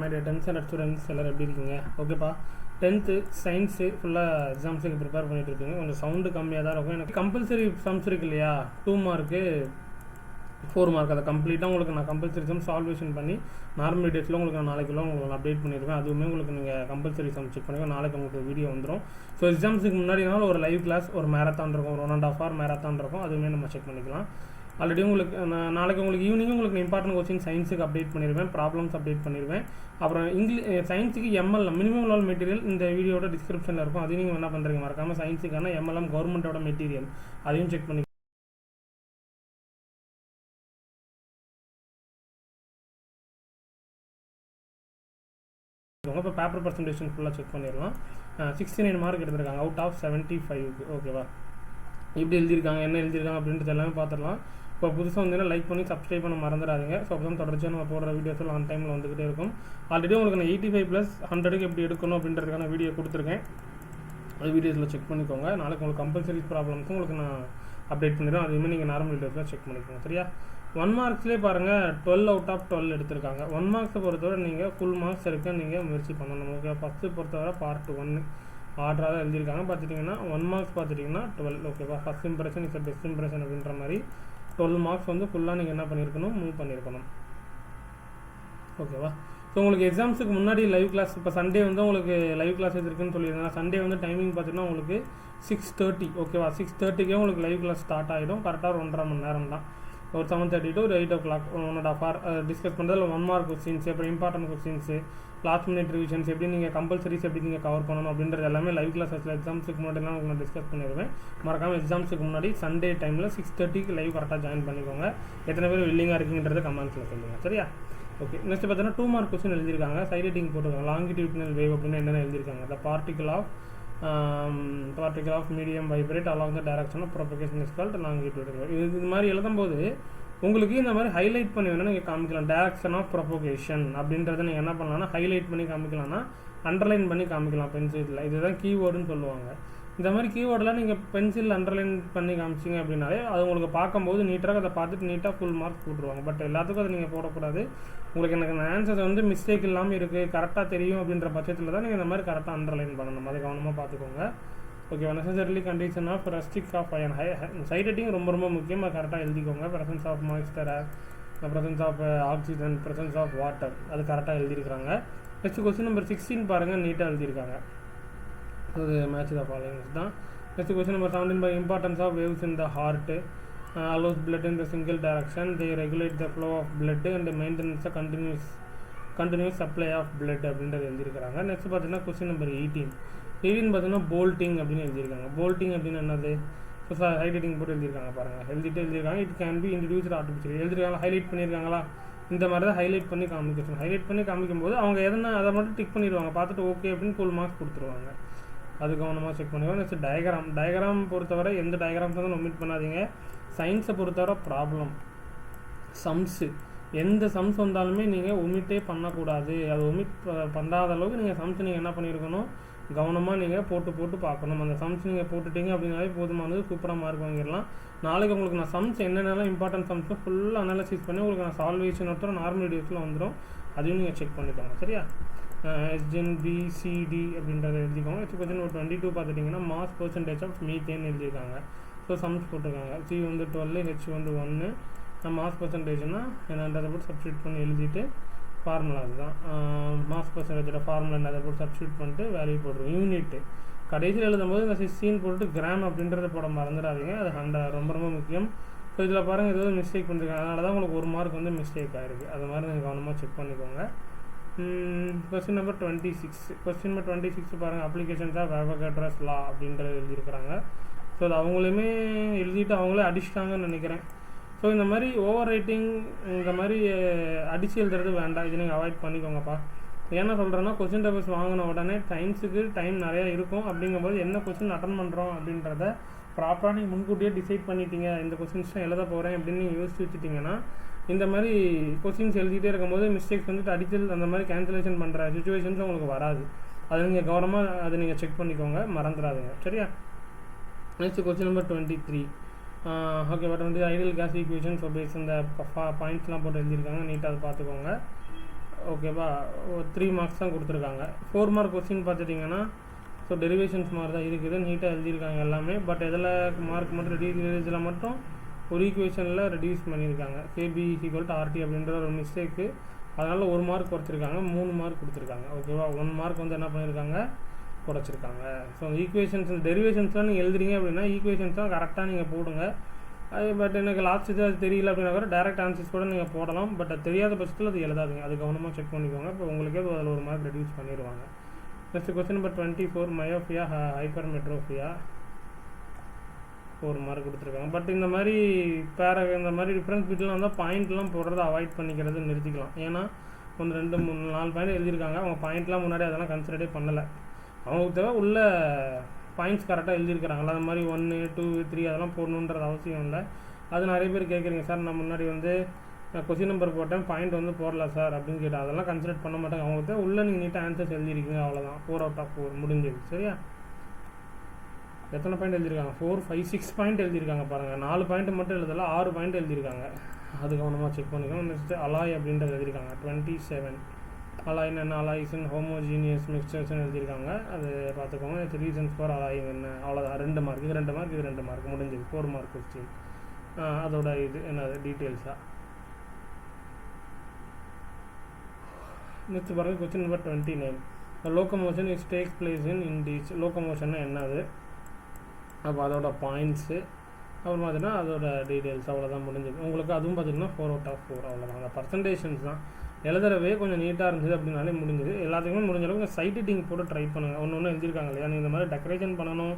my dear 10th standard students எல்லாரும் எப்படி இருக்கீங்க? ஓகேப்பா, 10th சயின்ஸு ஃபுல்லாக எக்ஸாம்ஸுக்கு ப்ரிப்பேர் பண்ணிட்டு இருக்கீங்க. கொஞ்சம் சவுண்டு கம்மியாக தான் இருக்கும். எனக்கு கம்பல்சரி சம்ஸ் இருக்கு இல்லையா, 2 மார்க்கு 4 மார்க், அதை கம்ப்ளீட்டாக உங்களுக்கு நான் கம்பல்சரி சம் சால்வேஷன் பண்ணி நார்மல் டேஸில் உங்களுக்கு நான் நாளைக்குள்ள உங்களுக்கு அப்டேட் பண்ணியிருக்கேன். அதுவுமே உங்களுக்கு நீங்கள் கம்பல்சரி சம் செக் பண்ணிக்கோ. நாளைக்கு உங்களுக்கு வீடியோ வந்துடும். ஸோ எக்ஸாம்ஸுக்கு முன்னாடினாலும் ஒரு லைவ் கிளாஸ், ஒரு மேரத்தான் இருக்கும், ஒரு 1.5 hour மேரத்தான் இருக்கும். அதுவுமே நம்ம செக் பண்ணிக்கலாம். ஆல்ரெடி உங்களுக்கு நான் நாளைக்கு உங்களுக்கு ஈவினிங் உங்களுக்கு இம்பார்ட்டன்ட் கொஸ்டின் சயின்ஸுக்கு அப்டேட் பண்ணிடுவேன், ப்ராப்ளம்ஸ் அப்டேட் பண்ணிடுவேன். அப்புறம் சயின்ஸுக்கு எம்எல்எம் மினிமம் லெவல் மெட்டீரியல் இந்த வீடியோட டிஸ்கிரிப்ஷனில் இருக்கும். அதையும் நீங்கள் என்ன பண்ணுறீங்க மறக்காமல் சயின்ஸுக்கான எம்எல்எம் கவர்மெண்ட்டோட மெட்டீரியல் அதையும் செக் பண்ணி இப்போ பேப்பர் பர்சன்டேஷன் ஃபுல்லாக செக் பண்ணிடலாம். 69 மார்க் எடுத்திருக்காங்க அவுட் ஆஃப் 75க்கு. ஓகேவா, எப்படி எழுதியிருக்காங்க, என்ன எழுதியிருக்காங்க அப்படின்றது எல்லாமே பார்த்துடலாம். இப்போ புதுசாக வந்தீங்கன்னா லைக் பண்ணி சப்ஸ்கிரைப் பண்ண மறந்துடாதீங்க. ஸோ அப்போ தான் தொடர்ச்சியாக நம்ம போடுற வீடியோஸ் எல்லாம் ஆன் டைமில் வந்துகிட்டே இருக்கும். ஆல்ரெடி உங்களுக்கு நான் 85+100க்கு எப்படி எடுக்கணும் அப்படின்றதுக்கான வீடியோ கொடுத்துருக்கேன். அது வீடியோஸில் செக் பண்ணிக்கோங்க. நாளைக்கு உங்களுக்கு கம்பல்சரி ப்ராப்ளம்ஸும் உங்களுக்கு நான் அப்டேட் பண்ணிடுறேன். அதுவுமே நீங்கள் நார்மல் வீடியோஸில் செக் பண்ணிக்கோங்க. சரியா, 1 மார்க்ஸ்லேயே பாருங்கள் 12 out of 12 எடுத்திருக்காங்க. 1 மார்க்ஸை பொறுத்தவரை நீங்கள் ஃபுல் மார்க்ஸ் எடுக்க நீங்கள் முயற்சி பண்ணணும். ஓகே, ஃபஸ்ட்டு பொறுத்தவரை பார்ட் 1 ஆர்டராக தான் எழுதியிருக்காங்க. பார்த்துட்டிங்கன்னா 1 மார்க்ஸ் பார்த்துட்டிங்கன்னா 12. ஓகேவா, first impression is best impression அப்படின்ற மாதிரி 12 மார்க்ஸ் வந்து ஃபுல்லாக நீங்கள் என்ன பண்ணியிருக்கணும், மூவ் பண்ணியிருக்கணும். ஓகேவா, ஸோ உங்களுக்கு எக்ஸாம்ஸுக்கு முன்னாடி லைவ் கிளாஸ், இப்போ சண்டே வந்து உங்களுக்கு லைவ் கிளாஸ் இருக்குன்னு சொல்லியிருந்தாங்க. சண்டே வந்து டைமிங் பார்த்தீங்கன்னா உங்களுக்கு 6:30. ஓகேவா, 6:30க்கே உங்களுக்கு லைவ் கிளாஸ் ஸ்டார்ட் ஆகிடும். கரெக்டாக 1.5 மணி நேரம் தான். ஒரு 7:30 to 8 o'clock 1.5 hour டிஸ்கஸ் பண்ணுறதுல 1 மார்க் கொஸ்டின்ஸ், அப்புறம் important questions, last minute revisions, எப்படி நீங்கள் கம்பல்சரிஸ் எப்படி நீங்கள் கவர் பண்ணணும் அப்படின்றது எல்லாமே லைவ் கிளாஸஸில் எக்ஸாம்ஸுக்கு முன்னாடிலாம் உங்களுக்கு நான் டிஸ்கஸ் பண்ணிடுவேன். மறக்காமல் எக்ஸாம்ஸுக்கு முன்னாடி சண்டே டைமில் 6:30க்கு லைவ் கரெக்டாக ஜாயின் பண்ணிக்கோங்க. எத்தனை பேர் வில்லிங்காக இருக்கீங்கன்றதை கமெண்ட்ஸில் சொல்லுங்கள். சரியா, ஓகே. நெக்ஸ்ட் பார்த்தீங்கன்னா 2 மார்க் கொஸ்டின் எழுதியிருக்காங்க. சைட் ரைட்டிங் போட்டிருக்காங்க. லாங்கிடியூட்னல் வேவ் அப்படின்னு என்னென்ன எழுதியிருக்காங்க. The particle of medium vibrate along the direction of propagation is called longitudinal wave. இது மாதிரி எழுதும்போது உங்களுக்கு இந்த மாதிரி ஹைலைட் பண்ணி வேணால் நீங்கள் காமிக்கலாம். டைரக்ஷன் ஆஃப் ப்ரொபகேஷன் அப்படின்றத நீங்கள் என்ன பண்ணலாம்னா ஹைலைட் பண்ணி காமிக்கலாம்னா அண்டர்லைன் பண்ணி காமிக்கலாம் பென்சிலில். இதுதான் கீவேர்டுன்னு சொல்லுவாங்க. இந்த மாதிரி கீவேர்டெலாம் நீங்கள் பென்சில் அண்டர்லைன் பண்ணி காமிச்சிங்க அப்படின்னாலே அது உங்களுக்கு பார்க்கும்போது நீட்டாக அதை பார்த்துட்டு நீட்டாக ஃபுல் மார்க் போட்டுருவாங்க. பட் எல்லாத்துக்கும் அதை நீங்கள் போடக்கூடாது. உங்களுக்கு எனக்கு அந்த ஆன்சர்ஸ் வந்து மிஸ்டேக் இல்லாமல் இருக்குது, கரெக்டாக தெரியும் அப்படின்ற பட்சத்தில் தான் நீங்கள் இந்த மாதிரி கரெக்டாக அண்டர்லைன் பண்ணணும். அதை கவனமாக பார்த்துக்கோங்க. Okay, necessarily condition of rusting of iron side writing ரொம்ப ரொம்ப முக்கியமாக கரெக்டாக எழுதிக்கோங்க. Presence of moisture, presence of oxygen, presence of water, அது கரெக்டாக எழுதியிருக்காங்க. நெக்ஸ்ட் கொஸ்டின் நம்பர் 16 பாருங்கள், நீட்டாக எழுதியிருக்காங்க. அது மேட்ச் த ஃபாலோயிங்ஸ் தான். Next question number 17 by importance of waves in the heart allows blood in the single direction. They regulate the flow of blood and maintenance a continuous supply of blood அப்படின்றது எழுதியிருக்காங்க. Next பார்த்தீங்கன்னா question number 18 பார்த்தீங்கன்னா போல்ட்டிங் அப்படின்னு எழுதியிருக்காங்க. போல்ட்டிங் அப்படின்னு என்னது, so height writing போட்டு எழுதியிருக்காங்க பாருங்கள். எழுதியிருக்காங்க. It can be introduced artificial எழுதிருக்காங்க. ஹைலைட் பண்ணியிருக்காங்களா, இந்த மாதிரி தான் ஹைலைட் பண்ணி காமிக்கணும். ஹைலைட் பண்ணி காமிக்கும்போது அவங்க எதனா அதை மட்டும் டிக் பண்ணிடுவாங்க, பார்த்துட்டு ஓகே அப்படின்னு ஃபுல் மார்க்ஸ் கொடுத்துருவாங்க. அது கவனமாக செக் பண்ணிடுவாங்க. நெக்ஸ்ட் டயக்ராம் பொறுத்தவரை எந்த டயக்ராம்ஸ் வந்து ஒமிட் பண்ணாதீங்க. சயின்ஸை பொறுத்தவரை ப்ராப்ளம், சம்ஸு, எந்த சம்ஸ் வந்தாலுமே நீங்கள் ஒமிட்டே பண்ணக்கூடாது. அது ஒமிட் பண்ணாத அளவுக்கு நீங்கள் சம்ஸ் நீங்கள் என்ன பண்ணியிருக்கணும், கவனமாக நீங்கள் போட்டு பார்க்கணும். அந்த சம்ஸ் நீங்கள் போட்டுட்டீங்க அப்படின்னாலே போதுமானது, சூப்பராக மார்க் வாங்கிடலாம். நாளைக்கு உங்களுக்கு நான் சம்ஸ் என்னென்னலாம் இம்பார்ட்டன்ட் சம்ஸும் ஃபுல்லாக அனாலிசிஸ் பண்ணி உங்களுக்கு நான் சால்வேஷன் ஒருத்தர் நார்மல் வீடியோஸில் வந்துடும். அதையும் நீங்கள் செக் பண்ணிக்கோங்க. சரியா, SGBCD அப்படின்றத எழுதிக்கோங்க. நெக்ஸ்ட் கொஸ்டின் ஒரு 22 பார்த்துட்டிங்கன்னா மாஸ் பர்சன்டேஜ் ஆஃப் மீத்தேன் எழுதியிருக்காங்க. ஸோ சம்ஸ் போட்டிருக்காங்க. C வந்து 12, H வந்து 1. மாஸ் பர்சன்டேஜ்னால் என்னன்றதை போட்டு சப்ஸ்டியூட் பண்ணி எழுதிட்டு ஃபார்முலா அதுதான். மாஸ் பர்சன்டேஜோட ஃபார்முலா என்னதை போட்டு சப்ஸ்டியூட் பண்ணிட்டு வேல்யூ போட்டுருவோம். யூனிட்டு கடைசியில் எழுதும்போது இந்த 16 போட்டு கிராம் அப்படின்றத போட மறந்துடாதீங்க. அது 100 ரொம்ப ரொம்ப முக்கியம். ஸோ இதில் பாருங்கள் ஏதாவது மிஸ்டேக் பண்ணிருக்காங்க, அதனால தான் உங்களுக்கு 1 மார்க் வந்து மிஸ்டேக் ஆகிருக்கு. அது மாதிரி நீங்கள் கவனமாக செக் பண்ணிக்கோங்க. கொஸ்டின் நம்பர் 26 பாருங்கள். அப்ளிகேஷன்ஸ் ஆஃப் அவோகாட்ரோஸ் லா அப்படின்றது எழுதியிருக்கிறாங்க. ஸோ அது அவங்களுமே எழுதிட்டு அவங்களே அடிச்சிட்டாங்கன்னு நினைக்கிறேன். ஸோ இந்த மாதிரி ஓவர் ரைட்டிங் இந்த மாதிரி அடித்து எழுதுறது வேண்டாம். இது நீங்கள் அவாய்ட் பண்ணிக்கோங்கப்பா. ஏன்னா சொல்கிறேன்னா கொஸ்டின் பேப்பர்ஸ் வாங்கின உடனே டைம்ஸுக்கு டைம் நிறையா இருக்கும். அப்படிங்கும்போது என்ன கொஸ்டின் அட்டன் பண்ணுறோம் அப்படின்றத ப்ராப்பராக நீங்கள் முன்கூட்டியே டிசைட் பண்ணிட்டீங்க. இந்த கொஸ்டின்ஸ் தான் எழுத போகிறேன் அப்படின்னு நீங்கள் யோசிச்சு வச்சுட்டிங்கன்னா இந்த மாதிரி கொஸ்டின்ஸ் எழுதிட்டே இருக்கும்போது மிஸ்டேக்ஸ் வந்துட்டு அடித்தல் அந்த மாதிரி கேன்சலேஷன் பண்ணுற சுச்சுவேஷன்ஸ் உங்களுக்கு வராது. அதை நீங்கள் கவனமாக அதை நீங்கள் செக் பண்ணிக்கோங்க, மறந்துடாதுங்க. சரியா, next question number 23 okay. Ideal gas equation. So base இந்த பாயிண்ட்ஸ்லாம் போட்டு எழுதியிருக்காங்க. நீட்டாக அதை பார்த்துக்கோங்க. ஓகேவா 3 மார்க்ஸ் தான் கொடுத்துருக்காங்க. 4 மார்க் கொஸ்டின் பார்த்துட்டிங்கன்னா ஸோ டெரிவேஷன்ஸ் மாதிரி தான் இருக்குது, நீட்டாக எழுதியிருக்காங்க எல்லாமே. பட் இதில் மார்க் மட்டும் இதில் மட்டும் ஒரு ஈக்குவேஷனில் ரெடியூஸ் பண்ணியிருக்காங்க. கேபி ஈக்குவல் RT அப்படின்ற ஒரு மிஸ்டேக்கு, அதனால் 1 மார்க் குறைச்சிருக்காங்க, 3 மார்க் கொடுத்துருக்காங்க. ஓகேவா, 1 மார்க் வந்து என்ன பண்ணியிருக்காங்க, குறைச்சிருக்காங்க. ஸோ டெரிவேஷன்ஸ்லாம் நீங்கள் எழுதுறீங்க அப்படின்னா ஈக்குவேஷன்ஸ்லாம் கரெக்டாக நீங்கள் போடுங்க. பட் எனக்கு லாஸ்ட் இது அது தெரியல அப்படின்னா கூட டேரக்ட் ஆன்சர்ஸ் கூட நீங்கள் போடலாம். பட் அது தெரியாத பட்சத்தில் அது எழுதாதுங்க, அது கவனமாக செக் பண்ணிக்கோங்க. இப்போ உங்களுக்கே அதில் 1 மார்க் ரெடியூஸ் பண்ணிடுவாங்க. Next question number 24, myopia hypermetropia 4 mark கொடுத்துருக்காங்க. பட் இந்த மாதிரி இந்த மாதிரி டிஃப்ரென்ஸ் பிட்லாம் வந்தால் பாயிண்ட்லாம் போடுறத அவாய்ட் பண்ணிக்கிறது நிறுத்திக்கலாம். ஏன்னா 1 2 3 4 பாயிண்ட் எழுதியிருக்காங்க, அவங்க பாயிண்ட்லாம் முன்னாடி அதெல்லாம் கன்சிடரே பண்ணலை. அவங்களுக்கு தேவை உள்ள பாயிண்ட்ஸ் கரெக்டாக எழுதியிருக்கிறாங்களா, அந்த மாதிரி 1 2 3 அதெல்லாம் போடணுன்றது அவசியம் இல்லை. அது நிறைய பேர் கேட்குறீங்க, சார் நான் முன்னாடி வந்து கொஸ்டின் நம்பர் போட்டேன், பாயிண்ட் வந்து போடல சார் அப்படின்னு கேட்டால் அதெல்லாம் கன்சிடர் பண்ண மாட்டாங்க. அவங்களுக்கு உள்ளே நீங்கள் நீட்டாக ஆன்சர்ஸ் எழுதிருக்கீங்க, அவ்வளோதான். 4 out of 4 முடிஞ்சது. சரியா, எத்தனை பாயிண்ட் எழுதியிருக்காங்க, 4 5 6 பாயிண்ட் எழுதியிருக்காங்க பாருங்கள். 4 பாயிண்ட் மட்டும் எழுதலை, 6 பாயிண்ட் எழுதியிருக்காங்க. அது கவனமாக செக் பண்ணிக்கணும். நெக்ஸ்ட்டு அலாய் அப்படின்றது எழுதியிருக்காங்க 27. அலாயின் என்ன, அலாய்ஸ் இன் ஹோமோஜீனியஸ் மிக்சர்ஸ்னு எழுதியிருக்காங்க, அது பார்த்துக்கோங்க. ரீசன்ஸ் ஃபார் அலாயிங் என்ன, அவ்வளோதான். 2 மார்க், இது 2 மார்க், இது 2 மார்க் முடிஞ்சது. 4 மார்க் கொஸ்டின். அதோட இது என்னது டீட்டெயில்ஸாக. நெக்ஸ்ட் பாருங்கள் question number 29. Locomotion is takes place in இண்டீச். லோக்கமோஷன்னா என்னது, அப்போ அதோட பாயிண்ட்ஸு, அப்புறம் பார்த்தீங்கன்னா அதோட டீட்டெயில்ஸ், அவ்வளோதான் முடிஞ்சது. உங்களுக்கு அதுவும் பார்த்திங்கன்னா 4 out of 4 அவ்வளோதான். அந்த பர்சன்டேஷன்ஸ் தான். எழுதுறவே கொஞ்சம் நீட்டாக இருந்தது அப்படின்னாலே முடிஞ்சது. எல்லாத்துக்குமே முடிஞ்ச அளவுக்கு சைட் எடிட்டிங் போட்டு ட்ரை பண்ணுங்கள். ஒன்று எழுதியிருக்காங்க இல்லையா, நீங்கள் இந்த மாதிரி டெக்கரேஷன் பண்ணணும்,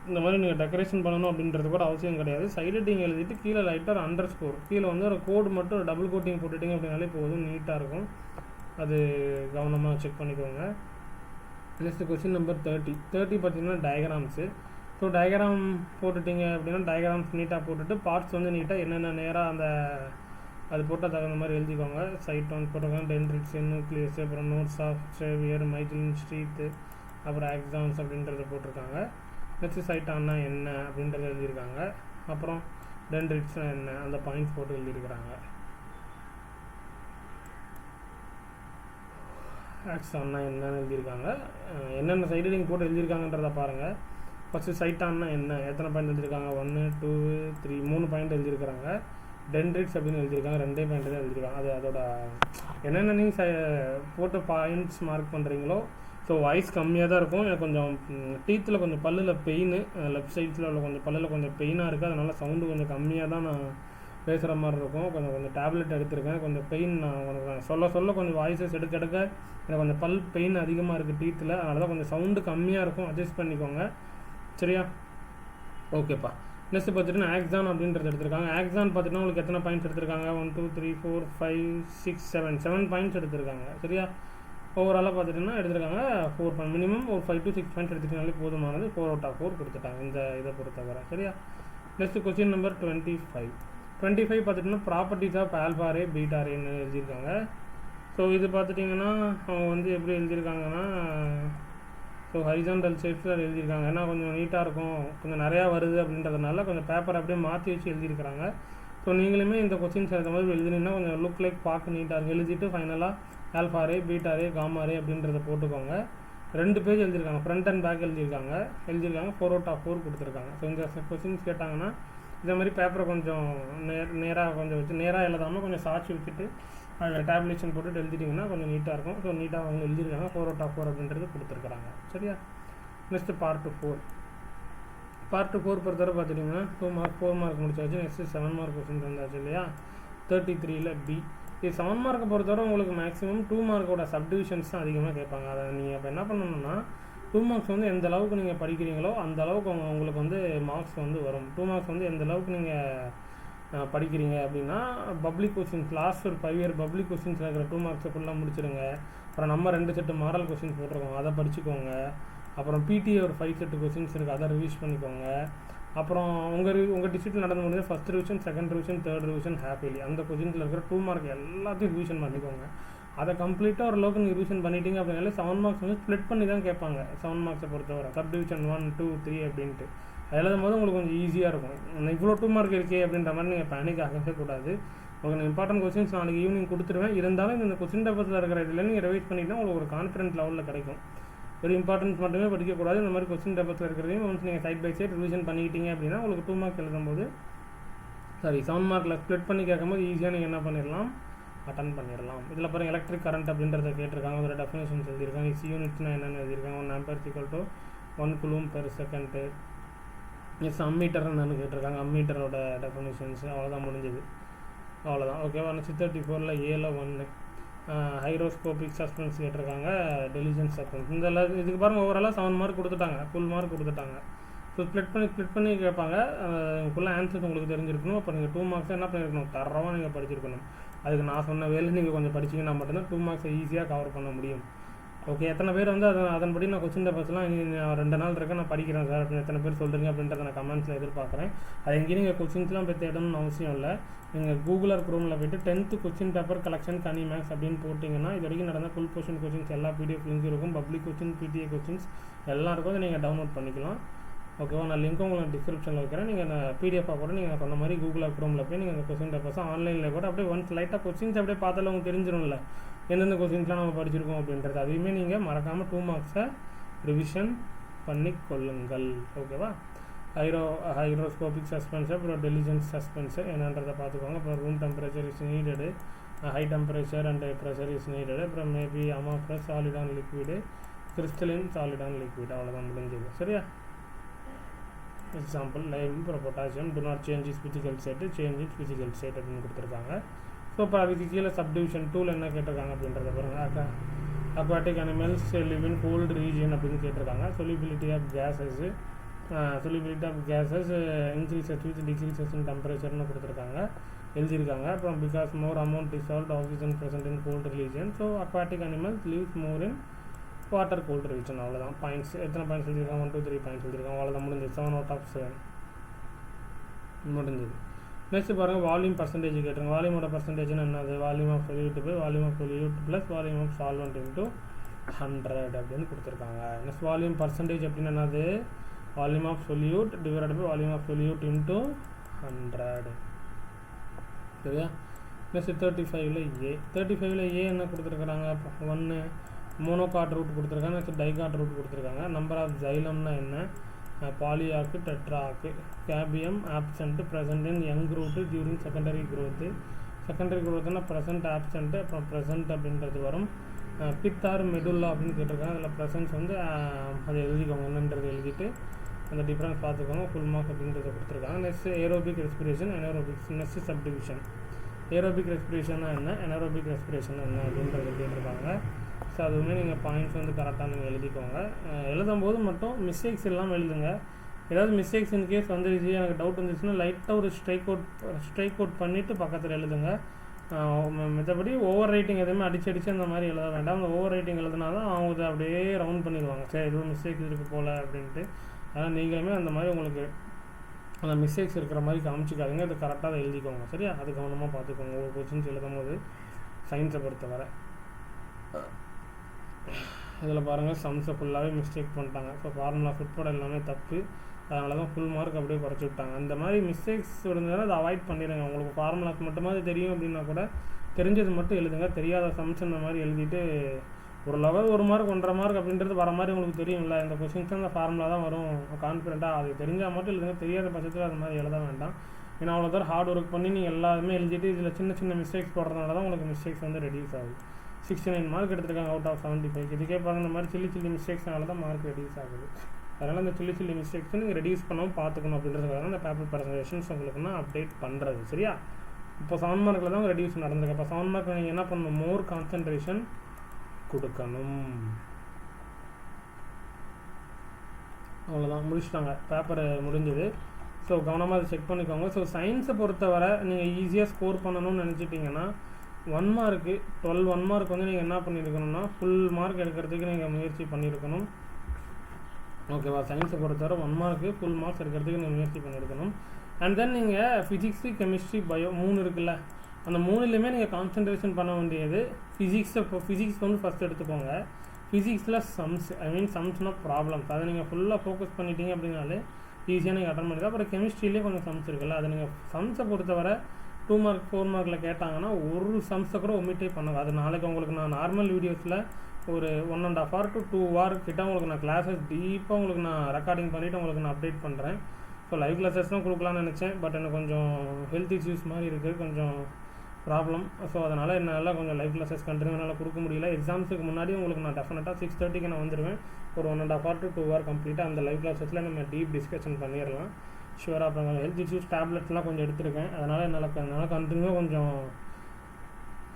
இந்த மாதிரி நீங்கள் டெக்கரேஷன் பண்ணணும் அப்படின்றது கூட அவசியம் கிடையாது. சைட் எடிட்டிங் எழுதிட்டு கீழே லைட்டாக அண்டர்ஸ்கோர், கீழே வந்து ஒரு கோடு மட்டும் டபுள் கோட்டிங் போட்டுட்டிங்க அப்படின்னாலே போதும், நீட்டாக இருக்கும். அது கவனமாக செக் பண்ணிக்கோங்க. நெக்ஸ்ட் கொஸ்டின் நம்பர் 30 பார்த்திங்கன்னா டயக்ராம்ஸு. ஸோ டயக்ராம் போட்டுட்டிங்க அப்படின்னா டயக்ராம்ஸ் நீட்டாக போட்டுட்டு பார்ட்ஸ் வந்து நீட்டாக என்னென்ன நேராக அந்த அது போட்டால் தகுந்த மாதிரி எழுதிக்கோங்க. சைட் 1 போட்டுக்கோங்க, டென்ட்ரிட்ஸ், நியூக்ளியஸ், அப்புறம் நோட்ஸ் ஆஃப் சேவியர், மைட்டிலின் ஸ்ட்ரீத்து, அப்புறம் ஆக்ஸான்ஸ் அப்படின்றத போட்டிருக்காங்க. நெக்ஸ்ட் சைட்டான்னா என்ன அப்படின்றத எழுதியிருக்காங்க. அப்புறம் டென்ட்ரிட்ஸ்னால் என்ன, அந்த பாயிண்ட்ஸ் போட்டு எழுதியிருக்கிறாங்க. ஆக்ஸான்னா என்னன்னு எழுதியிருக்காங்க, என்னென்ன சைட் எடிட்டிங் போட்டு எழுதியிருக்காங்கன்றதை பாருங்கள். ஃபஸ்ட்டு சைட்டான்னா என்ன, எத்தனை பாயிண்ட் எழுதியிருக்காங்க, 1 2 3 3 பாயிண்ட் எழுதியிருக்கிறாங்க. டென்ட்ரிட்ஸ் அப்படின்னு எழுதியிருக்காங்க, 2 பாயிண்ட் தான் எழுதியிருக்காங்க. அது அதோட என்னென்ன நீங்கள் போட்டு பாயிண்ட்ஸ் மார்க் பண்ணுறீங்களோ. ஸோ வாய்ஸ் கம்மியாக தான் இருக்கும். எனக்கு கொஞ்சம் டீத்தில் கொஞ்சம் பல்லில் பெயின், லெஃப்ட் சைட்ஸில் உள்ள கொஞ்சம் பல்லில் கொஞ்சம் பெயினாக இருக்குது, அதனால் சவுண்டு கொஞ்சம் கம்மியாக தான் நான் பேசுகிற மாதிரி இருக்கும். கொஞ்சம் டேப்லெட் எடுத்திருக்கேன், கொஞ்சம் பெயின் நான் உனக்கு சொல்ல கொஞ்சம் வாய்ஸஸ் எடுக்க எனக்கு கொஞ்சம் பல் பெயின் அதிகமாக இருக்குது டீத்தில், அதனால தான் கொஞ்சம் சவுண்டு கம்மியாக இருக்கும், அட்ஜஸ்ட் பண்ணிக்கோங்க. சரியா, ஓகேப்பா. நெக்ஸ்ட் பார்த்துட்டு ஆக்ஸான் அப்படின்றது எடுத்திருக்காங்க. ஆக்ஸான் பார்த்துட்டுனா உங்களுக்கு எத்தனை பாயிண்ட்ஸ் எடுத்திருக்காங்க, 1 2 3 4 5 6 7 பாயிண்ட்ஸ் எடுத்திருக்காங்க. சரியா, ஓவராலாக பார்த்துட்டிங்கன்னா எடுத்திருக்காங்க 4 பாயிண்ட், மினிமம் ஒரு 5 to 6 பாயிண்ட்ஸ் எடுத்துக்கிட்டாலே போதுமானது. 4 out of 4 கொடுத்துட்டாங்க இந்த இதை பொறுத்தவரை. சரியா, நெக்ஸ்ட் கொஸ்டின் நம்பர் 25 பார்த்துட்டிங்கன்னா properties of alpha ray beta ரேன்னு எழுதியிருக்காங்க. ஸோ இது பார்த்துட்டிங்கன்னா அவங்க வந்து எப்படி எழுதியிருக்காங்கன்னா, ஸோ ஹரிசாண்டல் ஷேப்ஸில் எழுதியிருக்காங்க. ஏன்னா கொஞ்சம் நீட்டாக இருக்கும், கொஞ்சம் நிறையா வருது அப்படின்றதுனால கொஞ்சம் பேப்பர் அப்படியே மாற்றி வச்சு எழுதியிருக்கிறாங்க. ஸோ நீங்களுமே இந்த கொஸ்டின்ஸ் எழுத மாதிரி எழுதினீங்கன்னா கொஞ்சம் லுக் லைக் பார்க்க நீட்டாக இருக்கும். எழுதிட்டு ஃபைனலாக ஆல்ஃபா ரே பீட்டா ரே காமா ரே அப்படின்றத போட்டுக்கோங்க. 2 பேஜ் எழுதியிருக்காங்க, ஃப்ரண்ட் அண்ட் பேக் எழுதியிருக்காங்க. 4 out of 4 கொடுத்துருக்காங்க. ஸோ இந்த கொஸ்டின்ஸ் கேட்டாங்கன்னா இதே மாதிரி பேப்பரை கொஞ்சம் நேராக கொஞ்சம் வச்சு நேராக எழுதாமல் கொஞ்சம் சாட்சி வச்சுட்டு அதில் டேப்லேஷன் போட்டுட்டு எழுதிட்டிங்கன்னா கொஞ்சம் நீட்டாக இருக்கும். ஸோ நீட்டாக அவங்க எழுதியிருக்காங்க. 4 out of 4 அப்படின்றது கொடுத்துருக்குறாங்க. சரியா, நெக்ஸ்ட்டு பார்ட் 4 பொறுத்தவரை பார்த்துட்டிங்கன்னா 4 மார்க் முடிச்சாச்சு. நெக்ஸ்ட்டு 7 மார்க் கொஸ்டின் வந்தாச்சு இல்லையா, 33ல் பி. இது 7 மார்க்கை பொறுத்தவரை உங்களுக்கு மேக்ஸிமம் 2 மார்க்கோட சப்டிவிஷன்ஸ் தான் அதிகமாக கேட்பாங்க. அதை நீங்கள் இப்போ என்ன பண்ணணும்னா 2 மார்க்ஸ் வந்து எந்த அளவுக்கு நீங்கள் படிக்கிறீங்களோ அந்த அளவுக்கு உங்களுக்கு வந்து மார்க்ஸ் வந்து வரும். 2 மார்க்ஸ் வந்து எந்த அளவுக்கு நீங்கள் படிக்கிறீங்க அப்படின்னா பப்ளிக் கொஸ்டின்ஸ் லாஸ்ட் ஒரு 5 இயர் பப்ளிக் கொஸ்டின்ஸில் இருக்கிற 2 மார்க்ஸை ஃபுல்லாக முடிச்சிடுங்க. அப்புறம் நம்ம 2 செட்டு மாரல் கொஸ்டின்ஸ் போட்டிருக்கோம், அதை படிச்சுக்கோங்க. அப்புறம் பிடிஏ ஒரு 5 செட்டு கொஸ்டின்ஸ் இருக்குது, அதை ரிவிஷ் பண்ணிக்கோங்க. அப்புறம் உங்கள் டிஸ்ட்ரிக்ட்டில் நடந்து முடிஞ்ச first revision, second revision, third revision, happily அந்த கொஸ்டின்ஸில் இருக்கிற 2 மார்க் எல்லாத்தையும் ரிவிஷன் பண்ணிக்கோங்க. அதை கம்ப்ளீட்டாக ஓரளவுக்கு நீங்கள் ரிவிஷன் பண்ணிட்டீங்க அப்படின்னாலே 7 மார்க்ஸ் வந்து ஸ்ப்ளிட் பண்ணி தான் கேட்பாங்க. 7 மார்க்ஸை பொறுத்தவரை சப்டிவிஷன் 1 2 3 அப்படின்ட்டு எழுதும் போது உங்களுக்கு கொஞ்சம் ஈஸியாக இருக்கும். இவ்வளோ 2 மார்க் இருக்கே அப்படின்ற மாதிரி நீங்கள் பேனிக் ஆகவே கூடாது. உங்களுக்கு இம்பார்ட்டன்ட் கொஸ்டின்ஸ் நாளைக்கு ஈவினிங் கொடுத்துருவேன். இருந்தாலும் இந்த கொஸ்டின் பேப்பர்ஸில் இருக்கிற இதில் நீங்கள் ரிவைஸ் பண்ணிங்கன்னா உங்களுக்கு ஒரு கான்ஃபிடன்ஸ் லெவலில் கிடைக்கும். ஒரு இம்பார்ட்டன்ஸ் மட்டுமே படிக்கக்கூடாது. இந்த மாதிரி கொஸ்டின் பேப்பர்ஸில் இருக்கிறதையும் ஒன்ஸ் நீங்கள் சைட் பை சைட் ரிவிஷன் பண்ணிக்கிட்டீங்க அப்படின்னா உங்களுக்கு 2 மார்க் எழுதும்போது 7 மார்க்கில் ஸ்ப்ளிட் பண்ணி கேட்கும்போது ஈஸியாக நீங்கள் என்ன பண்ணிடலாம், அட்டன் பண்ணிடலாம். இதில் பாருங்கள் எலக்ட்ரிக் கரண்ட் அப்படின்றத கேட்டிருக்காங்க. ஒரு டெஃபினேஷன்ஸ் எழுதியிருக்காங்க. இஸ் யூனிட்ஸ்னால் என்னென்னு எழுதியிருக்காங்க. 1 ampere equal to 1 coulomb per second. Yes ammeter என்னென்னு கேட்டிருக்காங்க. அம்மீட்டரோட டெஃபினேஷன்ஸ் அவ்வளோதான், முடிஞ்சது. அவ்வளோதான். ஓகேவா. 634 ஏல 1 ஹைரோஸ்கோபிக் சஸ்பென்ஸ் கேட்டிருக்காங்க. Diligence suspense. இந்த இதுக்கு பாருங்கள் ஓவராலாக 7 மார்க் கொடுத்துட்டாங்க, ஃபுல் மார்க் கொடுத்துட்டாங்க. ஸோ ஸ்ப்ளிட் பண்ணி கேட்பாங்க. ஃபுல்லாக ஆன்சர்ஸ் உங்களுக்கு தெரிஞ்சிருக்கணும். அப்போ நீங்கள் 2 மார்க்ஸை என்ன பண்ணியிருக்கணும், தரமாக நீங்கள் படிச்சிருக்கணும். அதுக்கு நான் சொன்ன வேலை நீங்கள் கொஞ்சம் படிச்சிங்கன்னா மட்டும்தான் 2 மார்க்ஸை ஈஸியாக கவர் பண்ண முடியும். ஓகே, எத்தனை பேர் வந்து அதன்படி நான் கொஸ்டின் பேப்பர்ஸ்லாம் 2 நாள் இருக்கேன் நான் படிக்கிறேன் சார் அப்படின்னு எத்தனை பேர் சொல்கிறீங்க அப்படின்றத நான் கமெண்ட்ஸில் எதிர்பார்க்குறேன். அது எங்கேயும் நீங்கள் கொஸ்டின்ஸ்லாம் போய் தேடணும்னு அவசியம் இல்லை. நீங்கள் கூகுள் ஆர் குரோமில் போய்ட்டு 10th கொஸ்டின் பேப்பர் கலெக்ஷன் கனி மேக்ஸ் அப்படின்னு போட்டிங்கன்னா இது வரைக்கும் நடந்த ஃபுல் கொஸ்டின் கொஸ்டின்ஸ் எல்லா பிடிஎஃப் லிங்க்ஸ் இருக்கும். பப்ளிக் கொஸ்டின், பிடிஏ கொஸ்டின்ஸ் எல்லாம் இருக்கும். அதை நீங்கள் டவுன்லோட் பண்ணிக்கலாம். ஓகேவா. நான் லிங்க்கும் உங்களுக்கு டிஸ்கிரிப்ஷனில் வைக்கிறேன். நீங்கள் பிடிஎஃபாக கூட நீங்கள் சொன்ன மாதிரி கூகுள் ஆர் குரோமில் போய் நீங்கள் அந்த கொஸ்டின் பேப்பர்ஸ் ஆன்லைனில் கூட அப்படியே ஒன்ஸ் லைட்டாக கொஸ்டின்ஸ் அப்படியே பார்த்தாலும் உங்களுக்கு தெரிஞ்சிடும்ல எந்தெந்த கொஸ்டின்ஸ்லாம் நம்ம படிச்சிருக்கோம் அப்படின்றது. அதையுமே நீங்கள் மறக்காமல் 2 மார்க்ஸை ரிவிஷன் பண்ணி கொள்ளுங்கள். ஓகேவா. ஹைரோஸ்கோபிக் சஸ்பென்ஸு, அப்புறம் டெலிஜென்ஸ் சஸ்பென்ஸு என்னன்றதை பார்த்துக்கோங்க. அப்புறம் room temperature is needed, high temperature and pressure is needed, அப்புறம் maybe amorphous, solid and liquid, crystalline, solid and liquid. அவ்வளோதான், முடிஞ்சது. சரியா. எக்ஸாம்பிள் லைவ் அப்புறம் potassium to not change is physical state, change is physical state அப்படின்னு கொடுத்துருக்காங்க. So இப்போ அதுக்கு கீழே சப்டிவிஷன் 2ல் என்ன கேட்டிருக்காங்க அப்படின்றத பாருங்கள். Aquatic animals live in cold region அப்படின்னு கேட்டிருக்காங்க. Solubility of gases increases with decreases in டெம்பரேச்சர்னு கொடுத்துருக்காங்க, எழுதியிருக்காங்க. அப்புறம் because more amount dissolved oxygen present in cold region, so aquatic animals lives more in water cold region. அவ்வளோதான். Points எத்தனை points எழுதியிருக்காங்க, 1 2 3 points எழுதியிருக்காங்க. அவ்வளோதான், முடிஞ்சது. 7 out of 7 முடிஞ்சது. நெக்ஸ்ட் பாருங்கள், வால்யூம் பர்சன்டேஜ் கேட்டுருங்க. வால்யூமோட பர்சன்டேஜ்னு என்னது, volume of solute by volume of solute plus volume of solvent into 100 அப்படின்னு கொடுத்துருக்காங்க. நெக்ஸ்ட் வால்யூம் பர்சன்டேஜ் அப்படின்னு என்னது, volume of solute divided by volume of solute into 100. சரியா. நெக்ஸ்ட் 35ல் ஏ என்ன கொடுத்துருக்குறாங்க, 1 மோனோகார்ட் ரூட் கொடுத்துருக்காங்க. நெக்ஸ்ட் டைகார்ட் ரூட் கொடுத்துருக்காங்க. நம்பர் ஆஃப் ஜைலம்னா என்ன, பாலியாக்கு, டெட்ராக்கு, cambium absent present in young root during secondary க்ரோத்துனா ப்ரெசன்ட் ஆப்சண்ட்டு, அப்புறம் ப்ரெசன்ட் அப்படின்றது வரும். பித்தார் மெடுல்லா அப்படின்னு கேட்டிருக்காங்க. அதில் ப்ரெசன்ஸ் வந்து அதை எழுதிக்கோங்க, என்னன்றது எழுதிட்டு அந்த டிஃப்ரென்ஸ் பார்த்துக்கோங்க. ஃபுல் மார்க் அப்படின்றத கொடுத்துருக்காங்க. Next aerobic respiration, anaerobics. Next subdivision. Aerobic ரெஸ்பிரேஷன்னா என்ன, எனரோபிக் ரெஸ்பிரேஷன் என்ன அப்படின்றது கேட்டிருக்காங்க. ஸோ அதுவுமே நீங்கள் பாயிண்ட்ஸ் வந்து கரெக்டாக நீங்கள் எழுதிக்கோங்க. எழுதும்போது மட்டும் மிஸ்டேக்ஸ் இல்லாமல் எழுதுங்க. ஏதாவது மிஸ்டேக்ஸ் இன் கேஸ் வந்துருச்சு, எனக்கு டவுட் வந்துச்சுன்னா லைட்டாக ஒரு ஸ்ட்ரைக் அவுட் பண்ணிவிட்டு பக்கத்தில் எழுதுங்க. மற்றபடி ஓவர் ரைட்டிங் எதுவுமே அடிச்சு அந்த மாதிரி எழுத வேண்டாம். அந்த ஓவர் ரைட்டிங் எழுதுனா தான் அவங்க அப்படியே ரவுண்ட் பண்ணிடுவாங்க, சரி எதுவும் மிஸ்டேக்ஸ் இருக்குது போல் அப்படின்ட்டு. அதனால் நீங்களுமே அந்த மாதிரி உங்களுக்கு அந்த மிஸ்டேக்ஸ் இருக்கிற மாதிரி காமிச்சிக்காதுங்க. அது கரெக்டாக அதை எழுதிக்கோங்க. சரியா. அது கவனமாக பார்த்துக்கோங்க ஒரு கொஸ்டின்ஸ் எழுதும் போது சயின்ஸை பொறுத்தவரை. இதில் பாருங்கள், சம்ஸை ஃபுல்லாகவே மிஸ்டேக் பண்ணிட்டாங்க. ஸோ ஃபார்முலா ஃபுட்போர்ட் எல்லாமே தப்பு, அதனால தான் ஃபுல் மார்க் அப்படியே குறைச்சி விட்டாங்க. அந்த மாதிரி மிஸ்டேக்ஸ் இருந்ததுன்னா அதை அவாய்ட் பண்ணிடுங்க. உங்களுக்கு ஃபார்முலாஸ் மட்டுமாதிரி தெரியும் அப்படின்னா கூட தெரிஞ்சது மட்டும் எழுதுங்க. தெரியாத சம்ஸ் இந்த மாதிரி எழுதிட்டு ஒரு லெவல் 1 மார்க் 1.5 மார்க் அப்படின்றது வர மாதிரி உங்களுக்கு தெரியும்ல, இந்த கொஸ்டின்ஸ் அந்த ஃபார்முலா தான் வரும் கான்ஃபிடென்ட்டாக அது தெரிஞ்சால் மட்டும் எழுதுங்க. தெரியாத பட்சத்தில் அது மாதிரி எழுத வேண்டாம். ஏன்னா அவ்வளோ தூரம் ஹார்ட் ஒர்க் பண்ணி நீங்கள் எல்லாருமே எழுதிட்டு இதில் சின்ன மிஸ்டேக்ஸ் போடுறதுனால தான் உங்களுக்கு மிஸ்டேக்ஸ் வந்து ரெடியூஸ் ஆகுது. 69 மார்க் எடுத்துருக்காங்க அவுட் ஆஃப் 75. இதுக்கே பாருங்கள், இந்த மாதிரி சில்லி மிஸ்டேக்ஸ்னால தான் மார்க் ரெடியூஸ் ஆகுது. அதனால் இந்த சில்லி மிஸ்டேக்ஸ் நீங்கள் ரெடியூஸ் பண்ணாமல் பார்த்துக்கணும் அப்படின்றதுக்காக அந்த பேப்பர் ப்ரெசன்டேஷன்ஸ் உங்களுக்கு நான் அப்டேட் பண்ணுறது. சரியா. இப்போ 7 மார்க்கில் தான் ரெடியூஸ் நடந்திருக்கு. அப்போ 7 மார்க் நீங்கள் என்ன பண்ணணும், மோர் கான்சன்ட்ரேஷன் கொடுக்கணும். அவ்வளோதான், முடிச்சுட்டாங்க, பேப்பர் முடிஞ்சது. ஸோ கவனமாக அதை செக் பண்ணிக்கோங்க. ஸோ சயின்ஸை பொறுத்தவரை நீங்கள் ஈஸியாக ஸ்கோர் பண்ணணும்னு நினச்சிட்டிங்கன்னா 1 மார்க்கு 1 மார்க் வந்து நீங்கள் என்ன பண்ணியிருக்கணும்னா ஃபுல் மார்க் எடுக்கிறதுக்கு நீங்கள் முயற்சி பண்ணியிருக்கணும். ஓகேவா. சயின்ஸை பொறுத்தவரை 1 மார்க்கு ஃபுல் மார்க்ஸ் எடுக்கிறதுக்கு நீங்கள் முயற்சி பண்ணியிருக்கணும். அண்ட் தென் நீங்கள் ஃபிசிக்ஸு, கெமிஸ்ட்ரி, பயோ 3 இருக்குல்ல, அந்த 3லையுமே நீங்கள் கான்சன்ட்ரேஷன் பண்ண வேண்டியது ஃபிசிக்ஸை. இப்போ ஃபிசிக்ஸ் வந்து ஃபஸ்ட் எடுத்துக்கோங்க. ஃபிசிக்ஸில் சம்ஸ்னால் ப்ராப்ளம்ஸ், அதை நீங்கள் ஃபுல்லாக ஃபோக்கஸ் பண்ணிட்டீங்க அப்படின்னாலே ஈஸியாக நீங்கள் அட்டன் பண்ணிக்கலாம். அப்புறம் கெமிஸ்ட்ரியிலே கொஞ்சம் சம்ஸ் இருக்குல்ல, அதை நீங்கள் சம்ஸை பொறுத்தவரை 2 மார்க் 4 மார்க்கில் கேட்டாங்கன்னா ஒரு சம்ஸை கூட ஒமிட்டே பண்ணுங்க. அது நாளைக்கு உங்களுக்கு நான் நார்மல் வீடியோஸில் ஒரு 1.5 hour to 2 hour கிட்ட உங்களுக்கு நான் கிளாஸஸ் டீப்பாக உங்களுக்கு நான் ரெக்கார்டிங் பண்ணிவிட்டு உங்களுக்கு நான் அப்டேட் பண்ணுறேன். ஸோ லைவ் கிளாஸஸ் தான் கொடுக்கலான்னு நினச்சேன். பட் எனக்கு கொஞ்சம் ஹெல்த் இஷ்யூஸ் மாதிரி இருக்குது, கொஞ்சம் ப்ராப்ளம். ஸோ அதனால் என்னால் கொஞ்சம் லைவ் கிளாஸஸ் கண்டினியூவாக கொடுக்க முடியல. எக்ஸாம்ஸுக்கு முன்னாடி உங்களுக்கு நான் டெஃபினட்டாக 6:30க்கு நான் வந்துடுவேன். ஒரு 1.5 hour to 2 hour கம்ப்ளீட்டாக அந்த லைவ் கிளாஸஸில் நம்ம டீப் டிஸ்கஷன் பண்ணிடலாம் ஷுவராக. அப்புறம் ஹெல்த் இஷ்யூஸ் டேப்லெட்ஸ்லாம் கொஞ்சம் எடுத்திருக்கேன். அதனால் என்னால் கண்டினியூவாக கொஞ்சம்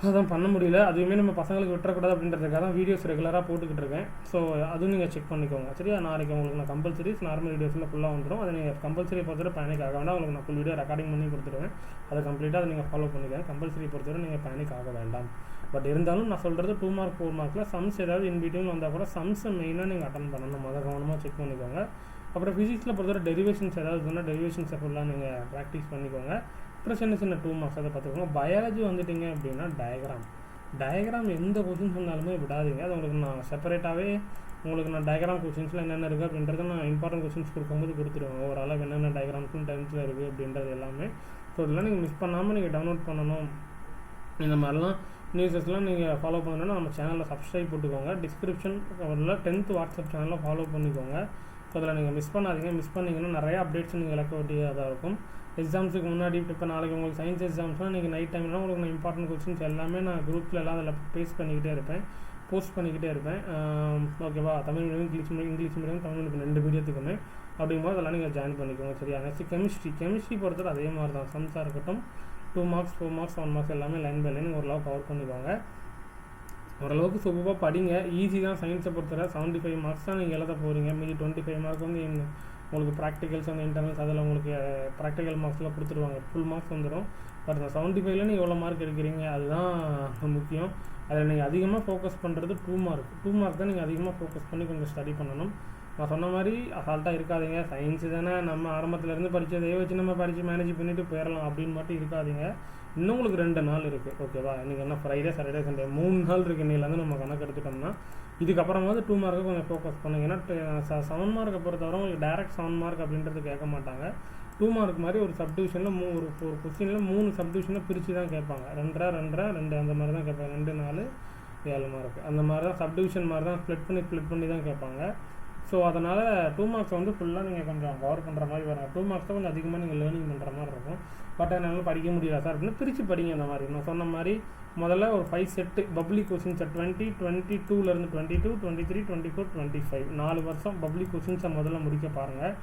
அதான் பண்ண முடியல. அதுவுமே நம்ம பசங்களுக்கு விட்டுறக்கூடாது அப்படின்றதுக்காக தான் வீடியோஸ் ரெகுலராக போட்டுக்கிட்டு இருக்கேன். ஸோ அதுவும் நீங்கள் செக் பண்ணிக்கோங்க சரியா. நாளைக்கு உங்களுக்கு நான் கம்பல்சரிஸ் நார்மல் வீடியோஸில் ஃபுல்லாக வந்துடும். அதை நீங்கள் கம்பல்சரி பொறுத்தவரை பேனிக் ஆக வேண்டாம். உங்களுக்கு நான் ஃபுல் வீடியோ ரெக்கார்டிங் பண்ணி கொடுத்துருவேன். அதை கம்ப்ளீட்டாக அதை நீங்கள் ஃபாலோ பண்ணிக்கோங்க. கம்பல்சரி பொறுத்தவரை நீங்கள் பேனிக் ஆக வேண்டாம். பட் இருந்தாலும் நான் சொல்கிறது 2 மார்க் 4 மார்க்கில் சம்ஸ் ஏதாவது இன்பிட்வீன் வந்தால் கூட சம்ஸை மெயினாக நீங்கள் அட்டன் பண்ணணும். அதை கவனமாக செக் பண்ணிக்கோங்க. அப்புறம் ஃபிசிக்ஸில் பொறுத்தவரை டெரிவேஷன்ஸ் ஏதாவது சொன்னால் டெரிவேஷன்ஸை ஃபுல்லாக நீங்கள் ப்ராக்டிஸ் பண்ணிக்கோங்க. அப்புறம் சின்ன 2 மார்க்ஸ் அதை பார்த்துக்கோங்க. பயாலஜி வந்துட்டிங்க அப்படின்னா டயக்ராம் எந்த கொஷின்ஸ் வந்தாலுமே விடாதீங்க. அது உங்களுக்கு நான் செப்பரேட்டாகவே உங்களுக்கு நான் டயக்ராம் கொஷின்ஸில் என்னென்ன இருக்குது அப்படின்றத நான் இம்பார்ட்டன்ட் கொஷின்ஸ் கொடுக்கும்போது கொடுத்துருவேன். ஓரளவு என்னென்ன டயக்ராம்ஸும் 10th இருக்குது அப்படின்றது எல்லாமே. ஸோ இதெல்லாம் நீங்கள் மிஸ் பண்ணாமல் நீங்கள் டவுன்லோட் பண்ணணும். இந்த மாதிரிலாம் நியூஸஸ்லாம் நீங்கள் ஃபாலோ பண்ணணுன்னா நம்ம சேனலில் சப்ஸ்கிரைப் போட்டுக்கோங்க. டிஸ்கிரிப்ஷன் கவரில் 10th வாட்ஸ்அப் சேனலில் ஃபாலோ பண்ணிக்கோங்க. ஸோ அதில் நீங்கள் மிஸ் பண்ணாதீங்க. மிஸ் பண்ணிங்கன்னா நிறையா அப்டேட்ஸ் நீங்கள் இழக்க வேண்டியதாக இருக்கும். எக்ஸாம்ஸுக்கு முன்னாடி இப்போ நாளைக்கு உங்களுக்கு சயின்ஸ் எக்ஸாம்ஸ்னால் இன்றைக்கி நைட் டைம்லாம் உங்களுக்கு நான் இம்பார்ட்டன்ட் கொஸ்டின்ஸ் எல்லாமே நான் குரூப்பில் எல்லாம் அதில் போஸ்ட் பண்ணிக்கிட்டே இருப்பேன். ஓகேவா. Tamil medium English medium Tamil medium 2 மீடியத்துக்குமே அப்படிங்கும்போது அதெல்லாம் நீங்கள் ஜாயின் பண்ணிக்கோங்க சரியா. நெக்ஸ்ட் கெமிஸ்ட்ரி பொறுத்தவரை அதே மாதிரி தான். சம்ஸாக இருக்கட்டும் 2 மார்க்ஸ் 4 மார்க்ஸ் 1 மார்க்ஸ் எல்லாமே லைன் பை லைன் ஓரளவு கவர் பண்ணிக்கோங்க. ஓரளவுக்கு சூப்பராக படிங்க. ஈஸி தான். சயின்ஸை பொறுத்தவரை 75 மார்க்ஸ் தான் நீங்கள் எழுத போகிறீங்க. மீதி 25 மார்க் வந்து உங்களுக்கு ப்ராக்டிகல்ஸ் அந்த இன்டர்னல்ஸ் அதில் உங்களுக்கு ப்ராக்டிக்கல் மார்க்ஸ்லாம் கொடுத்துருவாங்க. ஃபுல் மார்க்ஸ் வந்துடும். பட் அந்த 75ல் நீங்கள் எவ்வளோ மார்க் எடுக்கிறீங்க அதுதான் முக்கியம். அதில் நீங்கள் அதிகமாக ஃபோக்கஸ் பண்ணுறது 2 மார்க் தான் நீங்கள் அதிகமாக ஃபோக்கஸ் பண்ணி கொஞ்சம் ஸ்டடி பண்ணணும். நான் சொன்ன மாதிரி அசால்ட்டாக இருக்காதீங்க. சயின்ஸு தானே நம்ம ஆரம்பத்துலேருந்து படித்ததையே வச்சு நம்ம படித்து மேனேஜ் பண்ணிவிட்டு போயிடலாம் அப்படின்னு மட்டும் இருக்காதீங்க. இன்னும் உங்களுக்கு 2 நாள் இருக்குது ஓகேவா. இன்றைக்கி என்ன ஃப்ரைடே சாட்டர்டே சண்டே 3 நாள் இருக்குது. இன்னிலேருந்து நம்ம கணக்கு எடுத்துட்டோம்னா இதுக்கப்புறமாவது 2 மார்க்கு கொஞ்சம் ஃபோக்கஸ் பண்ணுங்க. ஏன்னா 7 மார்க்கை பொறுத்தவரை உங்களுக்கு டேரக்ட் 7 மார்க் அப்படின்றது கேட்க மாட்டாங்க. 2 மார்க் மாதிரி ஒரு சப்டிவிஷனில் ஒரு கொஸ்டினில் 3 சப்டிவிஷனில் பிரித்து தான் கேட்பாங்க. 2 அந்த மாதிரி தான் கேட்பாங்க. 2 4 7 மார்க் அந்த மாதிரி தான் சப்டிவிஷன் மாதிரி தான் ஸ்ப்ளிட் பண்ணி தான் கேட்பாங்க. ஸோ அதனால் 2 மார்க்ஸ் வந்து ஃபுல்லாக நீங்கள் கொஞ்சம் கவர் பண்ணுற மாதிரி வரும். 2 மார்க்ஸை கொஞ்சம் அதிகமாக நீங்கள் லேர்னிங் பண்ணுற மாதிரி இருக்கும். பட் என்னால் படிக்க முடியல சார் அப்படின்னு பிரித்து படிங்க. அந்த மாதிரி நான் சொன்ன மாதிரி முதல்ல ஒரு 5 செட்டு பப்ளிக் கொஸ்டின்ஸ் 2022 22, 23, 24, 25 4 வருஷம் பப்ளிக் கொஸ்டின்ஸை முதல்ல முடிக்க பாருங்கள்.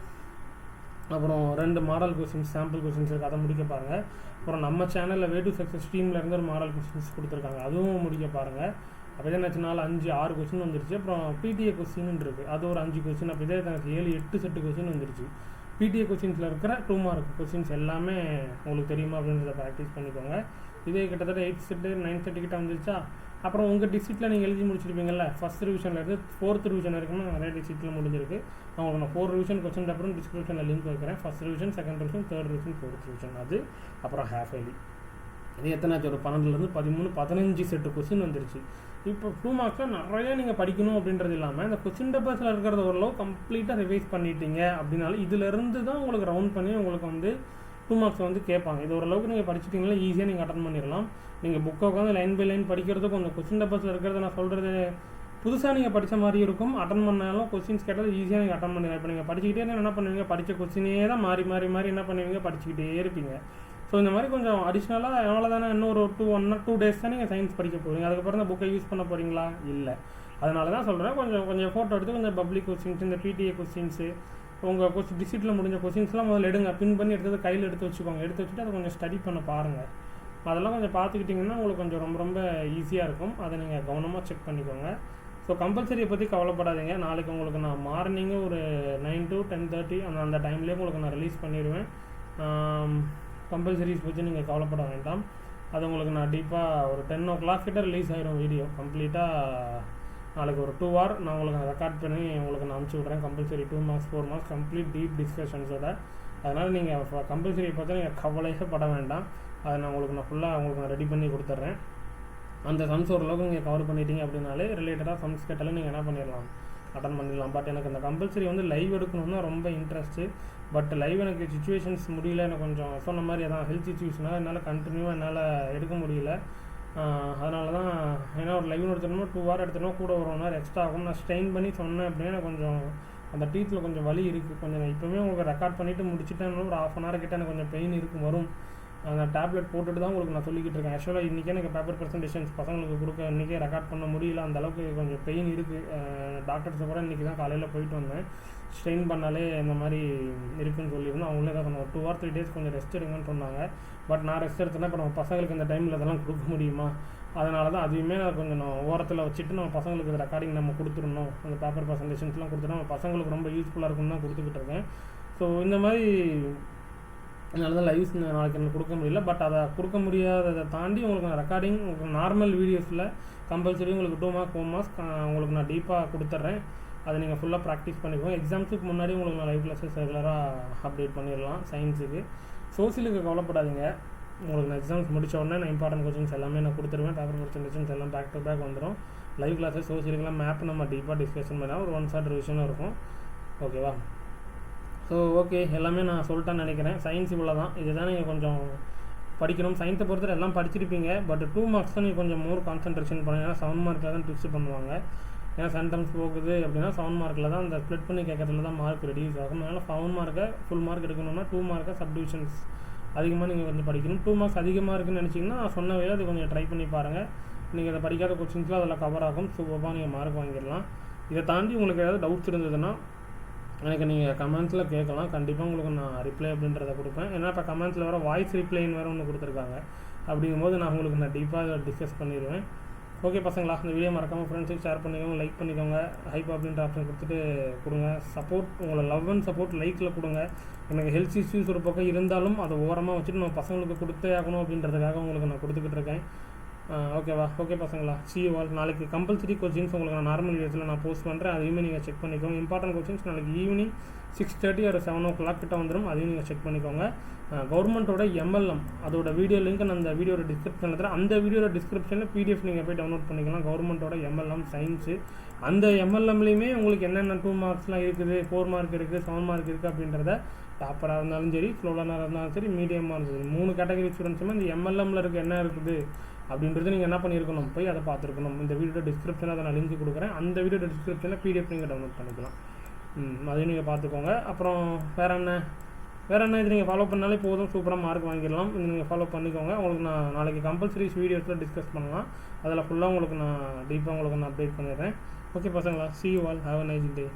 அப்புறம் 2 மாடல் கொஸ்டின்ஸ் சாம்பிள் கொஸ்டின்ஸ் இருக்குது, அதை முடிக்க பாருங்கள். அப்புறம் நம்ம சேனலில் வே டு சக்ஸஸ் ஸ்ட்ரீமில் ஒரு மாடல் கொஸ்டின்ஸ் கொடுத்துருக்காங்க, அதுவும் முடிக்க பாருங்கள். அப்போ தான் என்னாச்சுனால 5-6 கொஸ்டின் வந்துருச்சு. அப்புறம் பிடிஏ கொஸ்டின் இருக்குது, அது ஒரு 5 கொஸ்டின். அப்போ இதே 7-8 செட்டு கொஸ்டின் வந்துருச்சு. பிடிஏ கொஸ்டின்ஸில் இருக்கிற 2 மார்க் கொஸ்டின்ஸ் எல்லாமே உங்களுக்கு தெரியுமா அப்படின்றத ப்ராக்டிஸ் பண்ணிக்கோங்க. இதே கிட்டத்தட்ட 8 செட்டு 9 செட்டு கிட்ட வந்துருச்சா. அப்புறம் உங்கள் டிஸ்ட்ரிக்ட்டில் நீங்கள் எழுதி முடிச்சிருப்பீங்கள்ல, ஃபஸ்ட் ரிவிஷன்லேருந்து 4th ரிவிஷன் வரைக்கும் நிறைய டிஸ்ட்ரிக்ட்டில் முடிஞ்சிருக்கு. நான் 4 ரிவிஷன் கொஸ்டின் பேப்பரும் டிஸ்கிரிப்ஷனில் லிங்க் வைக்கிறேன். First revision, second revision, third revision, fourth revision, அது அப்புறம் ஹாஃப் ஏலி. இது எத்தனாச்சு ஒரு 12லேருந்து 13 15 செட்டு கொஸ்டின் வந்துருச்சு. இப்போ 2 மார்க்ஸில் நிறைய நீங்கள் படிக்கணும் அப்படின்றது இல்லாமல் இந்த கொஸ்டின் பேப்பர்ஸில் இருக்கிறத ஓரளவு கம்ப்ளீட்டாக ரிவைஸ் பண்ணிட்டீங்க அப்படின்னாலும் இதிலேருந்து தான் உங்களுக்கு ரவுண்ட் பண்ணி உங்களுக்கு வந்து 2 மார்க்ஸ் வந்து கேட்பாங்க. இது ஓரளவுக்கு நீங்கள் படிச்சுட்டிங்கன்னா ஈஸியாக நீங்கள் அட்டன் பண்ணிடலாம். நீங்கள் புக்கை உட்காந்து லைன் பை லைன் படிக்கிறதுக்கு கொஞ்சம் கொஸ்டின் பேப்பர்ஸில் இருக்கிறத நான் சொல்கிறது புதுசாக நீங்கள் படித்த மாதிரி இருக்கும். அட்டன் பண்ணாலும் கொஸ்டின்ஸ் கேட்டால் ஈஸியாக நீங்கள் அட்டன் பண்ணிடலாம். இப்போ நீங்கள் படிச்சுக்கிட்டே என்ன பண்ணுவீங்க, படித்த கொஸ்டினே தான் மாறி மாறி மாறி என்ன பண்ணுவீங்க, படிச்சுக்கிட்டே இருப்பீங்க. ஸோ இந்த மாதிரி கொஞ்சம் அடிஷ்னலாக எவ்வளோ தானே இன்னொரு 1 or 2 days தான் நீங்கள் சயின்ஸ் படிக்க போகிறீங்க. அதுக்கப்புறம் தான் புக்கை யூஸ் பண்ண போகிறீங்களா? இல்லை. அதனால தான் சொல்கிறேன், கொஞ்சம் ஃபோட்டோ எடுத்து கொஞ்சம் பப்ளிக் கொஸ்டின்ஸ், இந்த பிடிஏ கொஸ்டின்ஸு, உங்கள் டிஸ்ட்ரிக்ட்டில் முடிஞ்ச கொஸ்டின்ஸ்லாம் முதல்ல எடுங்க. பின் பண்ணி எடுத்தது கையில் எடுத்து வச்சுக்கோங்க. எடுத்து வச்சுட்டு அதை கொஞ்சம் ஸ்டடி பண்ண பாருங்கள். அதெல்லாம் கொஞ்சம் பார்த்துக்கிட்டிங்கன்னா உங்களுக்கு கொஞ்சம் ரொம்ப ரொம்ப ஈஸியாக இருக்கும். அதை நீங்கள் கவனமாக செக் பண்ணிக்கோங்க. ஸோ கம்பல்சரியை பற்றி கவலைப்படாதீங்க. நாளைக்கு உங்களுக்கு நான் மார்னிங்கு ஒரு 9 to 10:30 அந்த டைம்லேயே உங்களுக்கு நான் ரிலீஸ் பண்ணிடுவேன். கம்பல்சரிஸ் பற்றி நீங்கள் கவலைப்பட வேண்டாம். அது உங்களுக்கு நான் டீப்பாக ஒரு 10 o'clock கிட்ட ரிலீஸ் ஆகிடும் வீடியோ கம்ப்ளீட்டாக. நாளைக்கு ஒரு 2 hour நான் உங்களுக்கு ரெக்கார்ட் பண்ணி உங்களுக்கு நான் அனுப்பிச்சி விட்றேன். Compulsory 2 marks 4 marks complete deep டிஸ்கஷன்ஸோட. அதனால் நீங்கள் கம்பல்சரியை பற்றி நீங்கள் கவலையே பட வேண்டாம். அதை நான் ஃபுல்லாக ரெடி பண்ணி கொடுத்துட்றேன். அந்த சம்ஸ் ஓரளவுக்கு நீங்கள் கவர் பண்ணிட்டீங்க அப்படின்னாலே ரிலேட்டடாக சம்ஸ் கேட்டாலும் நீங்கள் என்ன பண்ணிடலாம், அட்டன் பண்ணிடலாம். பட் எனக்கு அந்த கம்பல்சரி வந்து லைவ் எடுக்கணும்னா ரொம்ப இன்ட்ரெஸ்ட்டு. பட் லைவ் எனக்கு சுச்சுவேஷன்ஸ் முடியல, எனக்கு கொஞ்சம் சொன்ன மாதிரி அதான் ஹெல்த் இஷ்யூஸ்னால் என்னால் கண்டினியூவாக என்னால் எடுக்க முடியல. அதனால தான் ஏன்னா ஒரு லைவ் எடுத்தோம்னா 2 hour எடுத்தோம்னா கூட ஒரு 1 hour எக்ஸ்ட்ரா ஆகும். நான் ஸ்ட்ரெயின் பண்ணி சொன்னேன் அப்படின்னா எனக்கு கொஞ்சம் அந்த டீத்தில் கொஞ்சம் வலி இருக்குது. கொஞ்சம் நான் இப்போவே உங்களுக்கு ரெக்கார்ட் பண்ணிவிட்டு முடிச்சுட்டேன், ஒரு 1/2 hour கிட்ட எனக்கு கொஞ்சம் பெயின் இருக்கும் வரும். அந்த டேப்லெட் போட்டுட்டு தான் உங்களுக்கு நான் சொல்லிக்கிட்டு இருக்கேன். ஆக்சுவலாக இன்றைக்கே எனக்கு பேப்பர் ப்ரெசன்டேஷன்ஸ் பசங்களுக்கு கொடுக்க இன்றைக்கே ரெக்கார்ட் பண்ண முடியல, அந்தளவுக்கு கொஞ்சம் பெயின் இருக்குது. டாக்டர்ஸை கூட இன்றைக்கி தான் காலையில் போயிட்டு வந்தேன். ஸ்ட்ரெயின் பண்ணாலே இந்த மாதிரி இருக்குதுன்னு சொல்லியிருந்தோம். அவங்களே தான் சொன்னாங்க 2 or 3 days கொஞ்சம் ரெஸ்ட் எடுங்கன்னு சொன்னாங்க. பட் நான் ரெஸ்ட் எடுத்தேன்னா இப்போ நம்ம பசங்களுக்கு இந்த டைமில் அதெல்லாம் கொடுக்க முடியுமா? அதனால தான் அதையுமே நான் கொஞ்சம் ஓரத்தில் வச்சுட்டு நம்ம பசங்களுக்கு இந்த ரெக்கார்டிங் நம்ம கொடுத்துடணும், அந்த பேப்பர் ப்ரெசன்டேஷன்ஸ்லாம் கொடுத்துட்டோம் நம்ம பசங்களுக்கு ரொம்ப யூஸ்ஃபுல்லாக இருக்குன்னு தான் கொடுத்துக்கிட்டு இருக்கேன். ஸோ இந்த மாதிரி அதனால தான் லைவ்ஸ் நாளைக்கு எனக்கு கொடுக்க முடியல. பட் அதை கொடுக்க முடியாததை தாண்டி உங்களுக்கு நான் ரெக்கார்டிங் உங்களுக்கு நார்மல் வீடியோஸில் கம்பல்சரி உங்களுக்கு 2 mark 4 marks உங்களுக்கு நான் டீப்பாக கொடுத்துட்றேன். அதை நீங்கள் ஃபுல்லாக ப்ராக்டிஸ் பண்ணிக்குவோம். எக்ஸாம்ஸுக்கு முன்னாடி உங்களுக்கு நான் லைவ் கிளாஸஸ் ரெகுலராக அப்டேட் பண்ணிடலாம். சயின்ஸுக்கு சோசியலுக்கு கவலைப்படாதீங்க. உங்களுக்கு நான் எக்ஸாம்ஸ் முடித்த உடனே நான் இம்பார்ட்டன்ட் கொஸ்டின்ஸ் எல்லாமே நான் கொடுத்துருவேன். பேப்பர் ப்ரெசன்டேஷன்ஸ் எல்லாம் பேக் டு பேக் வந்துடும். லைவ் கிளாஸஸ் சோசியலுக்குலாம் மேப் நம்ம டீப்பாக டிஸ்கஷன் பண்ணால் ஒரு 1 short ரிவிஷனும் இருக்கும். ஓகேவா? ஸோ ஓகே, எல்லாமே நான் சொல்லிட்டேன்னு நினைக்கிறேன். சயின்ஸ் இவ்வளோ தான். இதுதான் நீங்கள் கொஞ்சம் படிக்கணும். சயின்ஸை பொறுத்தவரை எல்லாம் படிச்சிருப்பீங்க. பட் 2 marks தான் நீங்கள் கொஞ்சம் மோர் கான்சன்ட்ரேஷன் பண்ணுங்க. ஏன்னா 7 markiல் தான் ட்விஸ்ட் பண்ணுவாங்க. ஏன்னா சென்டென்ஸ் போகுது அப்படின்னா 7 markiல் தான் அந்த ஸ்ப்ளிட் பண்ணி கேட்கறதுல தான் மார்க் ரெடியூஸ் ஆகும். அதனால் 7 mark ஃபுல் மார்க் எடுக்கணும்னா 2 mark சப்டிவிஷன்ஸ் அதிகமாக நீங்கள் கொஞ்சம் படிக்கணும். 2 marks அதிகமாக இருக்குன்னு நினச்சிங்கன்னா சொன்ன வேலை அது கொஞ்சம் ட்ரை பண்ணி பாருங்கள். நீங்கள் அதை படிக்காத கொஸ்டின்ஸ்லாம் அதில் கவர் ஆகும். சூப்பராக நீங்கள் மார்க் வாங்கிடலாம். இதை தாண்டி உங்களுக்கு ஏதாவது டவுட்ஸ் இருந்ததுன்னா எனக்கு நீங்கள் கமெண்ட்ஸில் கேட்கலாம். கண்டிப்பாக உங்களுக்கு நான் ரிப்ளை அப்படின்றத கொடுப்பேன். ஏன்னா இப்போ கமெண்ட்ஸில் வேறு வாய்ஸ் ரிப்ளைன்னு வேறு ஒன்று கொடுத்துருக்காங்க. அப்படிங்கும்போது நான் உங்களுக்கு நான் டீப்பாக டிஸ்கஸ் பண்ணிடுவேன். ஓகே பசங்களா, இந்த வீடியோ மறக்காமல் ஃப்ரெண்ட்ஸுக்கு ஷேர் பண்ணிக்கோங்க, லைக் பண்ணிக்கோங்க. ஹைப் அப்படின்ற ஆப்ஷன் கொடுத்துட்டு கொடுங்க. சப்போர்ட் உங்களை லவ் அண்ட் சப்போர்ட் லைக்கில் கொடுங்க. எனக்கு ஹெல்த் இஷ்யூஸ் ஒரு பக்கம் இருந்தாலும் அதை ஓரமாக வச்சுட்டு நம்ம பசங்களுக்கு கொடுத்தே ஆகணும் அப்படின்றதுக்காக உங்களுக்கு நான் கொடுத்துக்கிட்டு இருக்கேன். ஓகேவா? ஓகே பசங்களா, see you all. நாளைக்கு கம்பல்சரி கொஸ்டின்ஸ் உங்களுக்கு நான் நார்மல் வீடியோஸில் நான் போஸ்ட் பண்ணுறேன். அதையுமே நீங்கள் செக் பண்ணிக்கோங்க. இம்பார்ட்டன்ட் கொஸ்டின்ஸ் நாளைக்கு ஈவினிங் 6:30 or 7 o'clock கிட்ட வந்துடும். அதையும் நீங்கள் செக் பண்ணிக்கோங்க. கவர்மெண்ட்டோட MLM அதோட வீடியோ லிங்க் நான் அந்த வீடியோட டிஸ்கிரிப்ஷனில் தரேன். அந்த வீடியோட டிஸ்கிரிப்ஷனில் PDF நீங்கள் போய் டவுன்லோட் பண்ணிக்கலாம். கவர்மெண்ட்டோட MLM சயின்ஸு. அந்த MLMலேயுமே உங்களுக்கு என்னென்ன 2 marksலாம் இருக்குது, 4 mark இருக்குது, 7 mark இருக்குது அப்படின்றத டாப்பராக இருந்தாலும் சரி, ஸ்லோலனாக இருந்தாலும் சரி, மீடியமாக இருந்தாலும் சரி, 3 கேட்டகரி ஸ்டூடெண்ட்ஸுமே இந்த MLMல இருக்க என்ன இருக்குது அப்படின்றது நீங்கள் என்ன பண்ணியிருக்கணும், போய் அதை பார்த்துருக்கணும். இந்த வீடியோ டிஸ்கிரிப்ஷனில் அதை நான் லிங்க் கொடுக்குறேன். அந்த வீடியோ டிஸ்கிரிப்ஷனில் PDF நீங்கள் டவுன்லோட் பண்ணிக்கலாம். அதையும் நீங்கள் பார்த்துக்கோங்க. அப்புறம் வேறு என்ன இது நீங்கள் ஃபாலோ பண்ணாலே போதும், சூப்பராக மார்க் வாங்கிடலாம். இது நீங்கள் ஃபாலோ பண்ணிக்கோங்க. உங்களுக்கு நான் நாளைக்கு கம்பல்சரிஸ் வீடியோஸில் டிஸ்கஸ் பண்ணலாம். அதில் ஃபுல்லாக உங்களுக்கு நான் டீப்பாக உங்களுக்கு நான் அப்டேட் பண்ணிடுறேன். ஓகே பசங்களா, see you all, have a nice day.